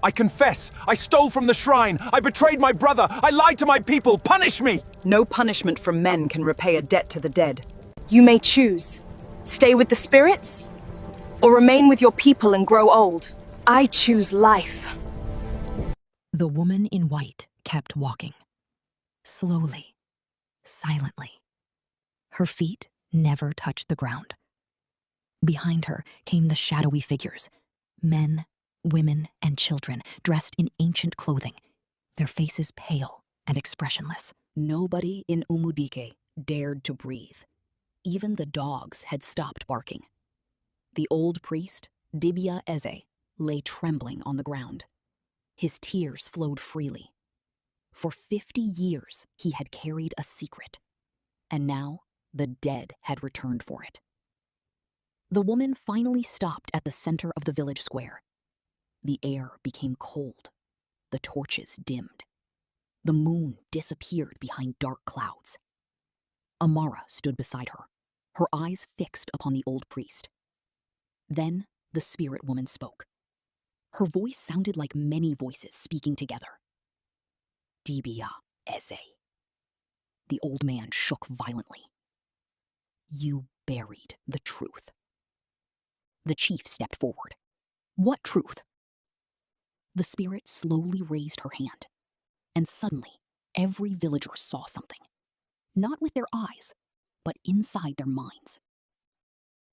I confess, I stole from the shrine, I betrayed my brother, I lied to my people, punish me! No punishment from men can repay a debt to the dead. You may choose. Stay with the spirits, or remain with your people and grow old. I choose life. The woman in white kept walking. Slowly, silently. Her feet never touched the ground. Behind her came the shadowy figures, men, women, and children dressed in ancient clothing, their faces pale and expressionless. Nobody in Umudike dared to breathe. Even the dogs had stopped barking. The old priest, Dibia Eze, lay trembling on the ground. His tears flowed freely. For 50 years, he had carried a secret, and now the dead had returned for it. The woman finally stopped at the center of the village square. The air became cold. The torches dimmed. The moon disappeared behind dark clouds. Amara stood beside her, her eyes fixed upon the old priest. Then the spirit woman spoke. Her voice sounded like many voices speaking together. Dibia Eze. The old man shook violently. You buried the truth. The chief stepped forward. What truth? The spirit slowly raised her hand, and suddenly every villager saw something, not with their eyes, but inside their minds.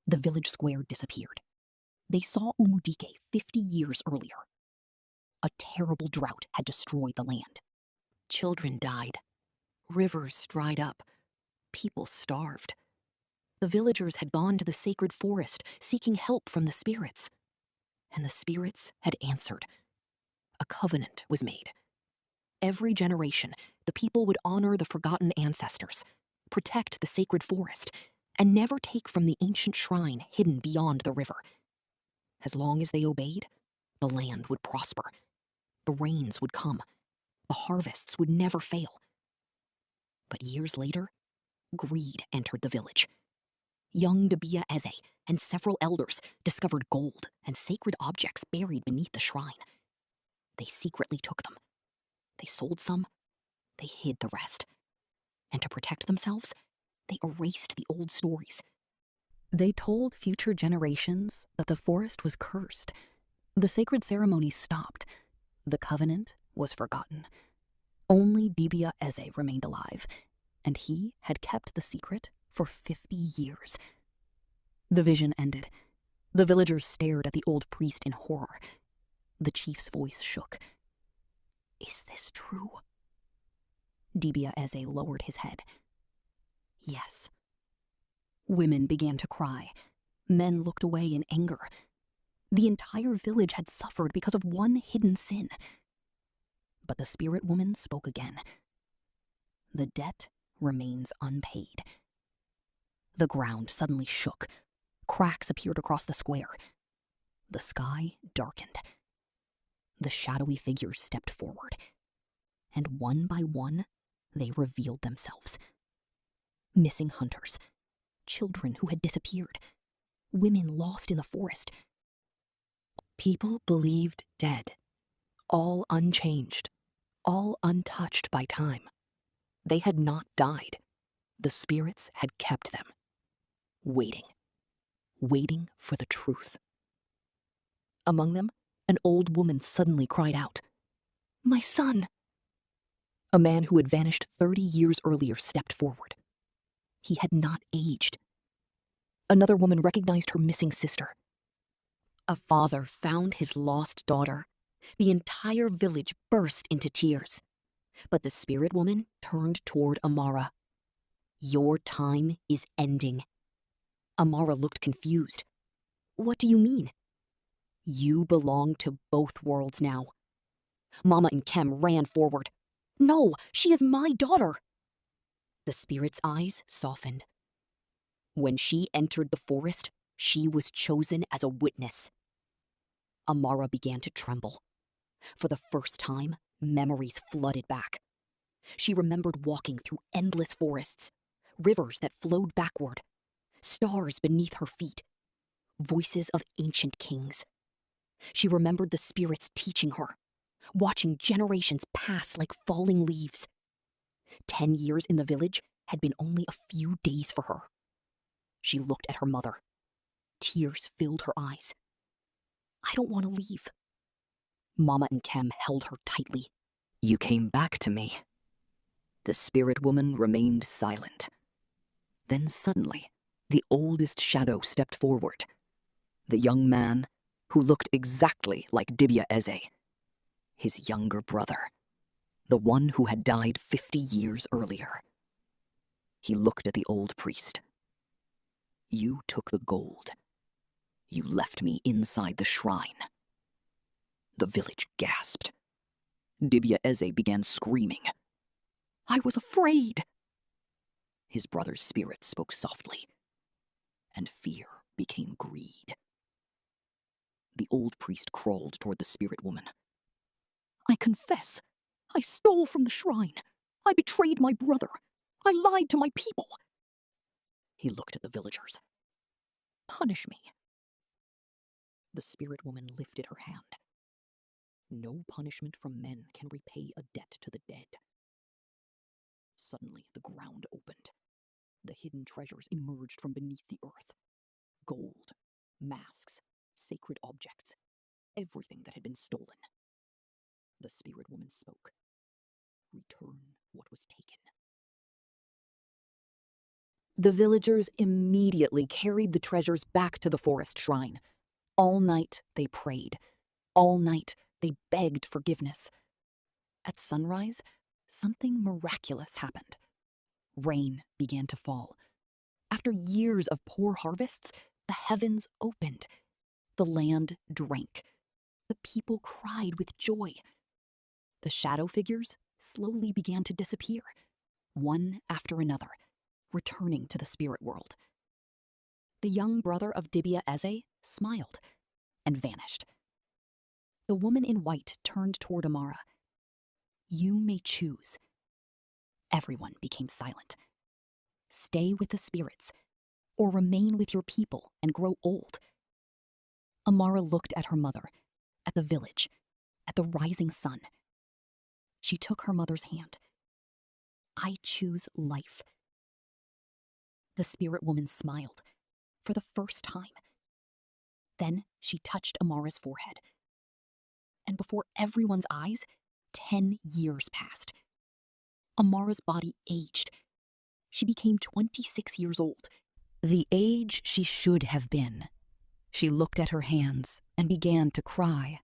The village square disappeared. They saw Umudike 50 years earlier. A terrible drought had destroyed the land. Children died. Rivers dried up. People starved. The villagers had gone to the sacred forest, seeking help from the spirits. And the spirits had answered. A covenant was made. Every generation, the people would honor the forgotten ancestors, protect the sacred forest, and never take from the ancient shrine hidden beyond the river. As long as they obeyed, the land would prosper. The rains would come. The harvests would never fail. But years later, greed entered the village. Young Dibia Eze and several elders discovered gold and sacred objects buried beneath the shrine. They secretly took them. They sold some. They hid the rest. And to protect themselves, they erased the old stories. They told future generations that the forest was cursed. The sacred ceremony stopped. The covenant was forgotten. Only Dibia Eze remained alive, and he had kept the secret for 50 years. The vision ended. The villagers stared at the old priest in horror. The chief's voice shook. Is this true? Dibia Eze lowered his head. Yes. Women began to cry. Men looked away in anger. The entire village had suffered because of one hidden sin. But the spirit woman spoke again. The debt remains unpaid. The ground suddenly shook. Cracks appeared across the square. The sky darkened. The shadowy figures stepped forward, and one by one, they revealed themselves. Missing hunters, children who had disappeared, women lost in the forest. People believed dead, all unchanged, all untouched by time. They had not died. The spirits had kept them, waiting for the truth. Among them, an old woman suddenly cried out, "My son!" A man who had vanished 30 years earlier stepped forward. He had not aged. Another woman recognized her missing sister. A father found his lost daughter. The entire village burst into tears. But the spirit woman turned toward Amara. Your time is ending. Amara looked confused. What do you mean? You belong to both worlds now. Mama and Kem ran forward. No, she is my daughter. The spirit's eyes softened. When she entered the forest, she was chosen as a witness. Amara began to tremble. For the first time, memories flooded back. She remembered walking through endless forests, rivers that flowed backward, stars beneath her feet, voices of ancient kings. She remembered the spirits teaching her, watching generations pass like falling leaves. 10 years in the village had been only a few days for her. She looked at her mother. Tears filled her eyes. I don't want to leave. Mama and Kem held her tightly. You came back to me. The spirit woman remained silent. Then suddenly, the oldest shadow stepped forward. The young man who looked exactly like Dibia Eze, his younger brother, the one who had died 50 years earlier. He looked at the old priest. You took the gold. You left me inside the shrine. The village gasped. Dibia Eze began screaming. I was afraid. His brother's spirit spoke softly, and fear became greed. The old priest crawled toward the spirit woman. I confess, I stole from the shrine. I betrayed my brother. I lied to my people. He looked at the villagers. Punish me. The spirit woman lifted her hand. No punishment from men can repay a debt to the dead. Suddenly, the ground opened. The hidden treasures emerged from beneath the earth. Gold, masks, sacred objects, everything that had been stolen. The spirit woman spoke. Return what was taken. The villagers immediately carried the treasures back to the forest shrine. All night they prayed. All night they begged forgiveness. At sunrise, something miraculous happened. Rain began to fall. After years of poor harvests, the heavens opened. The land drank. The people cried with joy. The shadow figures slowly began to disappear, one after another, returning to the spirit world. The young brother of Dibia Eze smiled and vanished. The woman in white turned toward Amara. You may choose. Everyone became silent. Stay with the spirits, or remain with your people and grow old. Amara looked at her mother, at the village, at the rising sun. She took her mother's hand. I choose life. The spirit woman smiled, for the first time. Then she touched Amara's forehead. And before everyone's eyes, 10 years passed. Amara's body aged. She became 26 years old, the age she should have been. She looked at her hands and began to cry.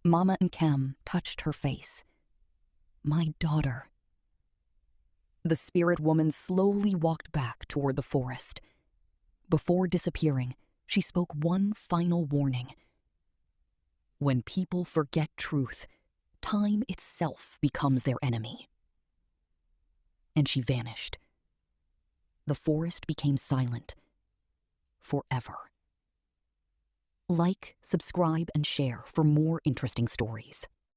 Mama and Kem touched her face. My daughter. The spirit woman slowly walked back toward the forest. Before disappearing, she spoke one final warning. When people forget truth, time itself becomes their enemy. And she vanished. The forest became silent. Forever. Like, subscribe, and share for more interesting stories.